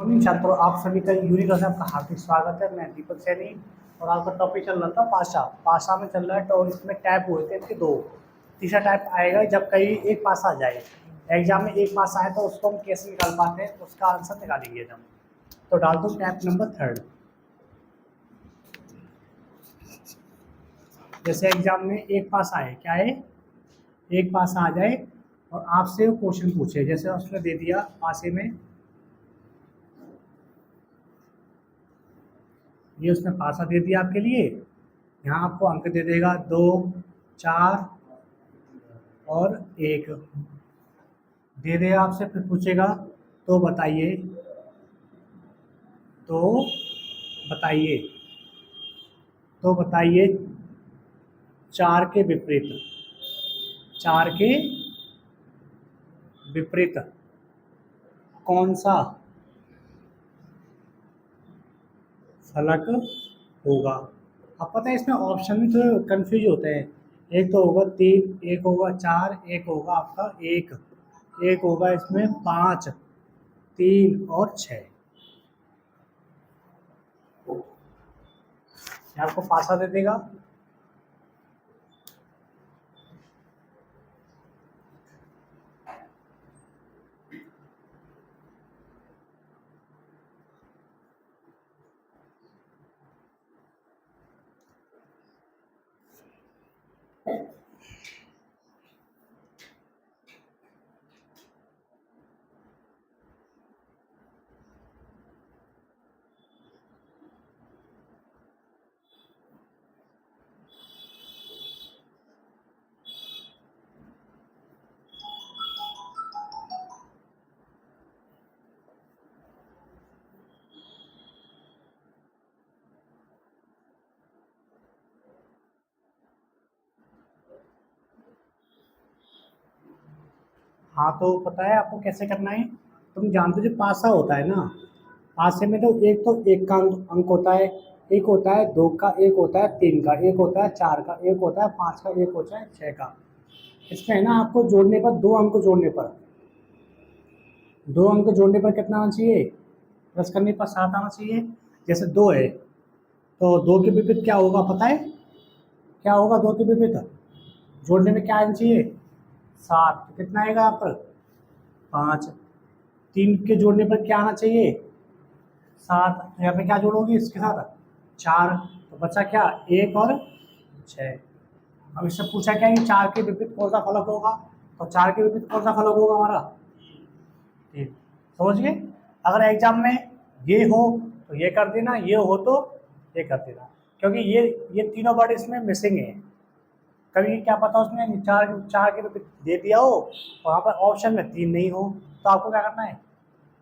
Morning छात्रों, आप सभी का यूनिक क्लास में आपका हार्दिक स्वागत है। मैं दीपक सैनी और आपका टॉपिक चल रहा था पासा। पासा में चल रहा है तो इसमें टाइप हुए थे इसके दो। तीसरा टाइप आएगा जब कहीं एक पासा आ जाए। एग्जाम में एक पासा आए तो उसको हम कैसे निकाल पाते हैं, उसका आंसर निकालेंगे हम। तो डाल दो टाइप नंबर 3। जैसे एग्जाम में एक पासा आए, क्या है, एक पासा आ जाए और आपसे वो क्वेश्चन पूछे। जैसे उसने दे दिया पासे में, ये उसने पासा दे दिया आपके लिए। यहाँ आपको अंक दे देगा 2, 4 और 1 दे देगा आपसे। फिर पूछेगा तो बताइए, तो बताइए, तो बताइए 4 के विपरीत, 4 के विपरीत कौन सा फलक होगा। अब पता है इसमें ऑप्शन भी थोड़े कंफ्यूज होते हैं। एक तो होगा 3, एक होगा 4, एक होगा आपका 1, एक होगा इसमें 5, 3 और 6। आपको पासा दे देगा। हाँ, तो पता है आपको कैसे करना है। तुम जानते हो जो पासा होता है ना, पासे में तो एक का अंक होता है, एक होता है 2 का, एक होता है 3 का, एक होता है 4 का, एक होता है 5 का, एक होता है 6 का। इसमें है ना, आपको जोड़ने पर, दो अंक जोड़ने पर, दो अंक जोड़ने पर कितना आना चाहिए, प्लस करने पर 7 आना चाहिए। जैसे 2 है तो 2 के विपरीत क्या होगा पता है, क्या होगा 2 के विपरीत जोड़ने में क्या आना चाहिए, 7। तो कितना आएगा यहाँ पर, 5। 3 के जोड़ने पर क्या आना चाहिए, 7। तो यहाँ पे क्या जोड़ोगे इसके साथ, 4। तो बचा क्या, 1 और 6। अब इससे पूछा क्या कि 4 के विपरीत कौन सा फलक होगा। तो 4 के विपरीत कौन सा फलक होगा हमारा, ठीक समझ गए। अगर एग्जाम में ये हो तो ये कर देना, ये हो तो ये कर देना, क्योंकि ये तीनों वर्ड इसमें मिसिंग है। कभी क्या पता उसने चार चार के विपरीत दे दिया हो, वहाँ पर ऑप्शन में 3 नहीं हो, तो आपको क्या करना है,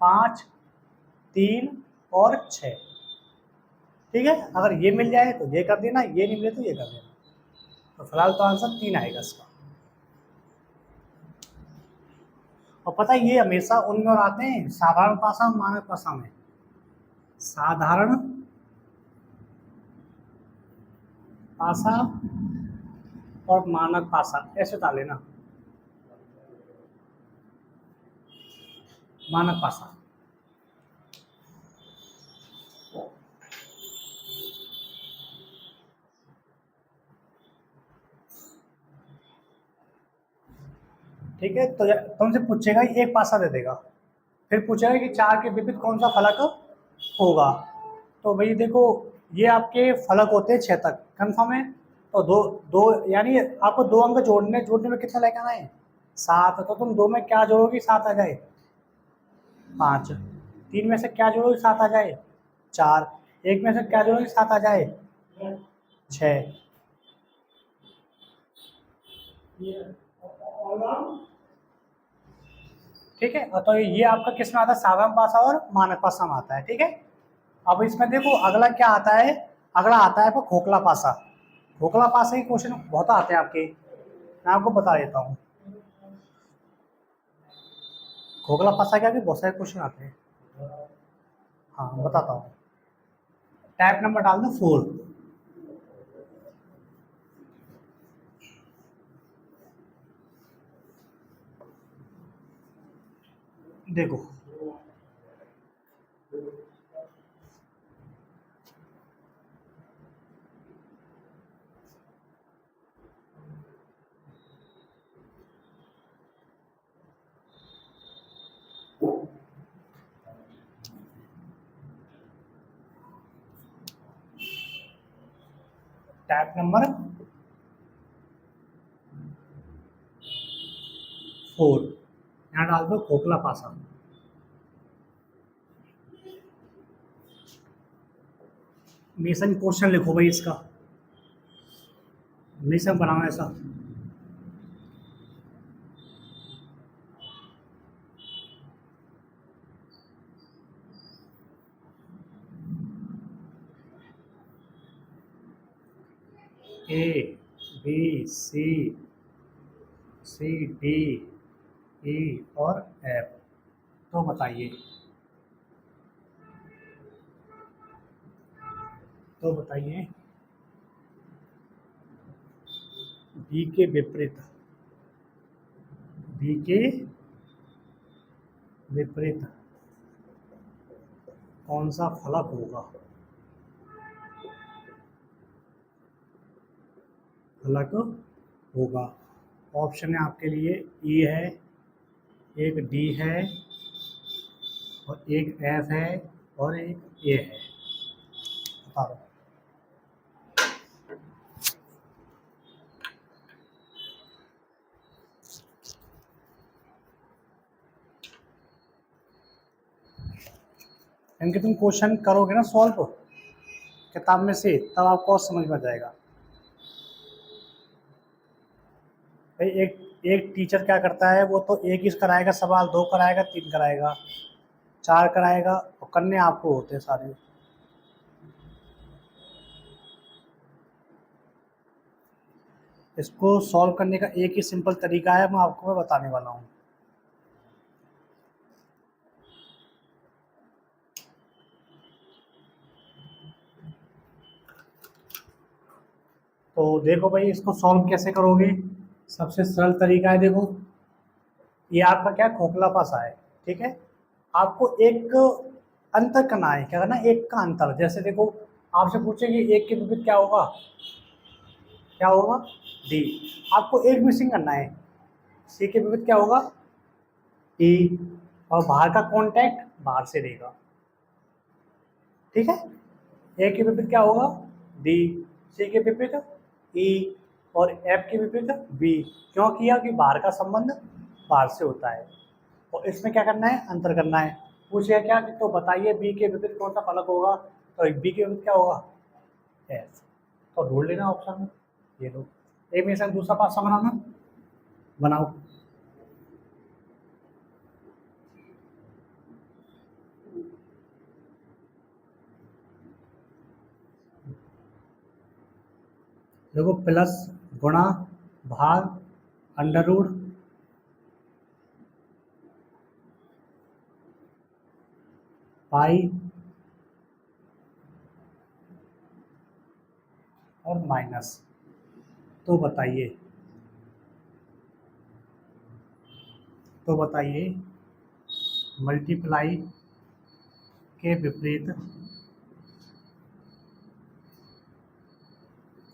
5, 3 और 6। ठीक है, अगर ये मिल जाए तो ये कर देना, ये नहीं मिले तो ये कर देना। तो फिलहाल तो आंसर 3 आएगा इसका। और पता है ये हमेशा उनमें और आते हैं, साधारण पासा और मानक पासा में। साधारण पासा और मानक पासा ऐसे डाले ना, मानक पासा। ठीक है, तो तुमसे पूछेगा, एक पासा दे देगा, फिर पूछेगा कि 4 के विपरीत कौन सा फलक होगा। तो भाई देखो, ये आपके फलक होते हैं 6 तक, कंफर्म है। तो दो दो यानी आपको दो अंक जोड़ने जोड़ने में कितना लेकर आना है, 7। तो तुम दो में क्या जोड़ोगे, 7 आ जाए, 5। 3 में से क्या जोड़ोगे, 7 आ जाए, 4। 1 में से क्या जोड़ोगे, 7 आ जाए, 6। ठीक है, तो ये आपका किस में आता है, साधारण पासा और मानक पासा में आता है। ठीक है, अब इसमें देखो अगला क्या आता है, अगला आता है खोखला पासा। खोखला पासा के क्वेश्चन बहुत आते हैं आपके, मैं आपको बता देता हूँ। खोखला पासा क्या, बहुत सारे क्वेश्चन आते हैं। हाँ बताता हूँ, टाइप नंबर डाल दो 4। देखो टाइप नंबर 4, यहाँ डाल दो खोखला पासा। मेसन क्वेश्चन लिखो भाई, इसका मेसन बनाओ ऐसा। A B C D E और एफ। तो बताइए, बी के विपरीत, कौन सा फलक होगा? ऑप्शन है आपके लिए, ई है, एक डी है, और एक एफ है, और एक ए है। बता दो। इनके तुम क्वेश्चन करोगे ना सॉल्व किताब में से, तब आपको समझ में जाएगा। भाई एक टीचर क्या करता है, वो तो एक ही कराएगा सवाल, 2 कराएगा, 3 कराएगा, 4 कराएगा, और करने आपको होते हैं सारे। इसको सॉल्व करने का एक ही सिंपल तरीका है, मैं आपको बताने वाला हूँ। तो देखो भाई, इसको सॉल्व कैसे करोगे? सबसे सरल तरीका है, देखो ये आपका क्या खोखला पासा है, ठीक है। आपको एक अंतर करना है, क्या करना है? एक का अंतर। जैसे देखो, आपसे पूछेंगे एक के विपरीत क्या होगा, डी। आपको एक मिसिंग करना है, सी के विपरीत क्या होगा, ई। और बाहर का कॉन्टैक्ट बाहर से देगा, ठीक है। ए के विपरीत क्या होगा, डी। सी के विपरीत ई, और एफ के विपरीत बी। क्यों किया? कि बाहर का संबंध बाहर से होता है। और इसमें क्या करना है? अंतर करना है। पूछिए क्या कि तो बताइए बी के विपरीत कौन सा फलक होगा, तो बी के विपरीत क्या होगा, एफ। तो ढूंढ लेना ऑप्शन में, ये लो। एक में से दूसरा पासा बनाना, बनाओ। देखो, प्लस, गुणा, भाग, अंडर रूट, पाई और माइनस। तो बताइए मल्टीप्लाई के विपरीत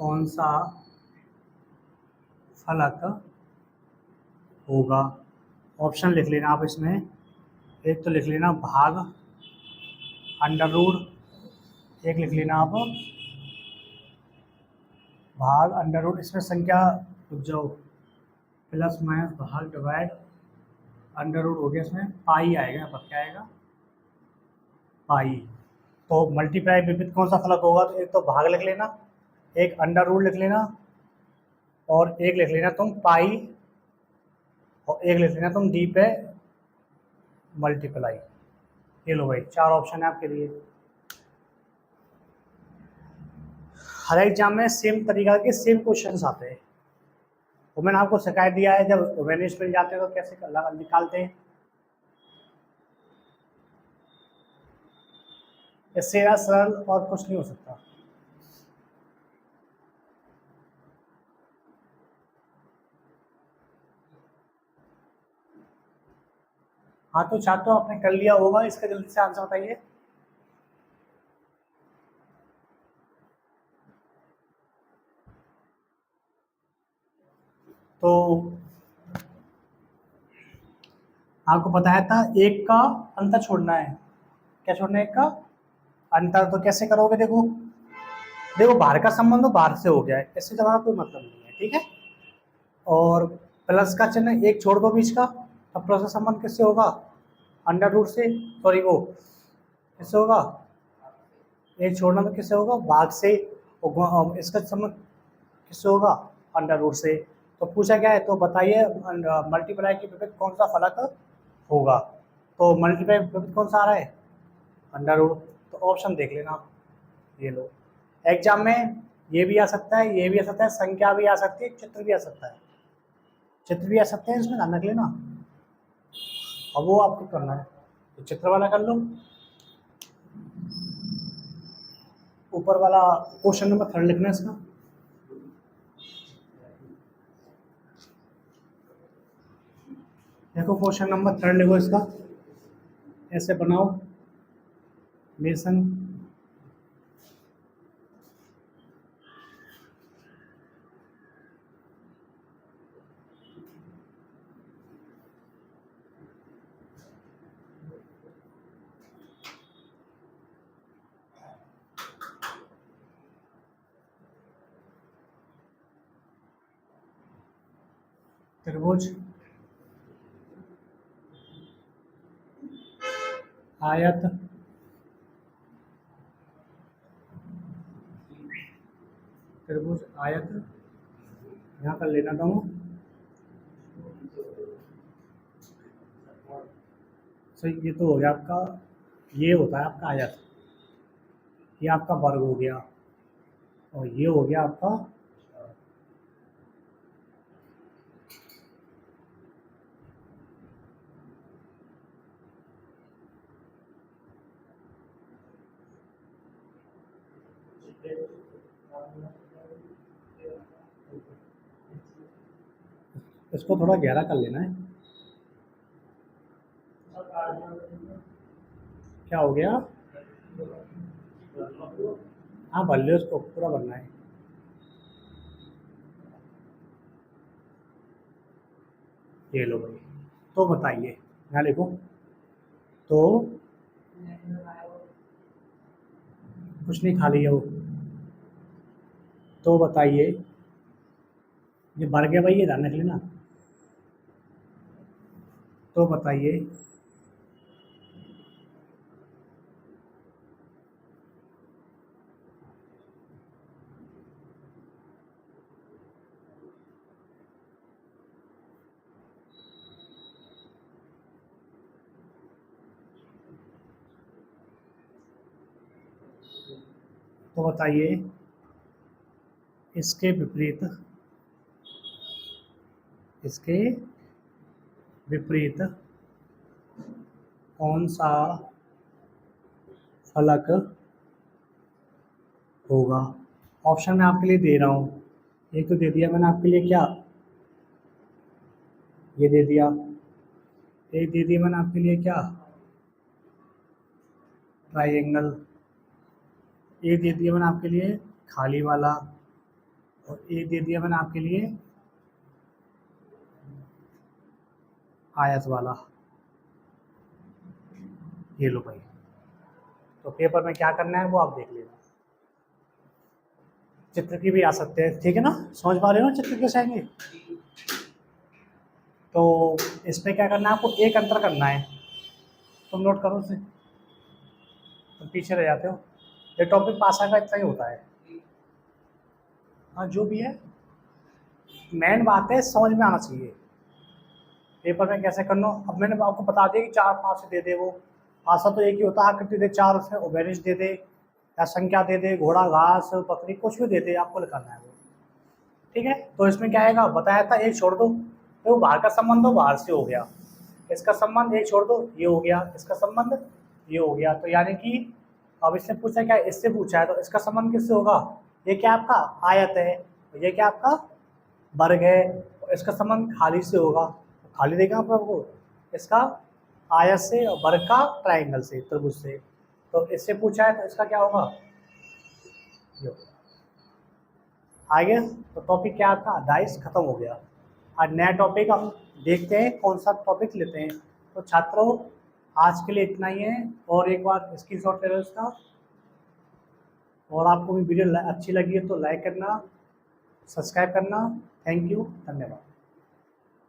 कौन सा फलक होगा? ऑप्शन लिख लेना आप इसमें। एक तो लिख लेना भाग अंडर रूट, एक लिख लेना आप भाग अंडर रूट। इसमें संख्या रुक जाओ, प्लस माइनस भाग डिवाइड अंडर रूट हो गया, इसमें पाई आएगा। यहाँ पर क्या आएगा, पाई। तो मल्टीप्लाई विपरीत कौन सा फलक होगा? तो एक तो भाग लिख लेना, एक अंडर रूट लिख लेना, और एक लिख लेना तुम पाई, और एक लिख लेना तुम डी पे मल्टीप्लाई। ये लो भाई, 4 ऑप्शन है आपके लिए। हर एग्जाम में सेम तरीका के सेम क्वेश्चंस आते हैं। तो मैंने आपको शिकायत दिया है, जब वेनिश मिल जाते हैं तो कैसे निकालते हैं। इससे ज़्यादा सरल और कुछ नहीं हो सकता। हाँ, तो छात्रों आपने कर लिया होगा, इसका जल्दी से आंसर बताइए। तो आपको बताया था एक का अंतर छोड़ना है। क्या छोड़ना है? एक का अंतर। तो कैसे करोगे? देखो, देखो बाहर का संबंध तो बाहर से हो गया है, इससे तुम्हारा कोई मतलब नहीं है, ठीक है। और प्लस का चिन्ह एक छोड़ दो बीच का, अब प्लस का संबंध किससे होगा, अंडर रूट से, सॉरी वो किससे होगा, एक छोड़ना तो किससे होगा, भाग से। और इसका संबंध किससे होगा, अंडर रूट से। तो पूछा क्या है, तो बताइए मल्टीप्लाई के विपरीत कौन सा फलक होगा। तो मल्टीप्लाई के विपरीत कौन सा आ रहा है, अंडर रूट। तो ऑप्शन देख लेना आप, ये लो। एग्जाम में ये भी आ सकता है, ये भी आ सकता है, संख्या भी आ सकती है, चित्र भी आ सकता है, चित्र भी आ सकते हैं इसमें, ध्यान रख लेना। अब वो आपको करना है, तो चित्र वाला कर लो। ऊपर वाला क्वेश्चन नंबर 3 लिखना है इसका। देखो क्वेश्चन नंबर 3 लिखो इसका, ऐसे बनाओ मेसन। त्रिभुज, आयत, त्रिभुज आयत, यहाँ कर लेना था। सो ये तो हो गया आपका, ये होता है आपका आयत, ये आपका वर्ग हो गया, और ये हो गया आपका, इसको थोड़ा गहरा कर लेना है। क्या हो गया, हाँ भर लो, इसको पूरा भरना है। ये लो भाई, तो बताइए, यहाँ लिखो। तो कुछ नहीं, खाली है वो। तो बताइए, ये भर गया भाई, ये ध्यान रख लेना। तो बताइए, तो बताइए इसके विपरीत, इसके विपरीत कौन सा फलक होगा। ऑप्शन मैं आपके लिए दे रहा हूँ, एक तो दे दिया मैंने आपके लिए, क्या ये दे दिया, एक दे दिया मैंने आपके लिए क्या, ट्राइंगल, एक दे दिया मैंने आपके लिए खाली वाला, और एक दे दिया मैंने आपके लिए आयत वाला। ये लो भाई, तो पेपर में क्या करना है वो आप देख लेना। चित्र की भी आ सकते हैं, ठीक है ना, समझ पा रहे हो चित्र कैसे आएंगे। तो इसमें क्या करना है आपको, एक अंतर करना है, तुम नोट करो उसे, तुम पीछे रह जाते हो। ये टॉपिक पास का इतना ही होता है, हाँ जो भी है, मेन बात है समझ में आना चाहिए पेपर में कैसे करना। अब मैंने आपको बता दिया कि 4 5 दे दे, वो आशा तो एक ही होता है, आकृति दे 4, उसमें ओबेरिश दे दे, या संख्या दे दे, घोड़ा घास बकरी कुछ भी दे दे, आपको लिखाना है वो, ठीक है। तो इसमें क्या आएगा, बताया था एक छोड़ दो, तो बाहर का संबंध हो, बाहर से हो गया, इसका संबंध एक छोड़ दो, ये हो गया, इसका संबंध ये हो गया। तो यानी कि अब इससे पूछा क्या, इससे पूछा है, तो इसका संबंध किससे होगा, ये क्या आपका आयत है, ये क्या आपका वर्ग है, और इसका संबंध खाली से होगा, खाली देगा आपको, इसका आयत से, और वर्ग का ट्राइंगल से, त्रिभुज से। तो इससे पूछा है, तो इसका क्या होगा, ये होगा। आगे तो टॉपिक क्या आपका 28 खत्म हो गया। आज नया टॉपिक हम देखते हैं, कौन सा टॉपिक लेते हैं। तो छात्रों आज के लिए इतना ही है, और एक बार स्क्रीनशॉट ले लो इसका, और आपको मेरी वीडियो अच्छी लगी है तो लाइक करना, सब्सक्राइब करना। थैंक यू, धन्यवाद।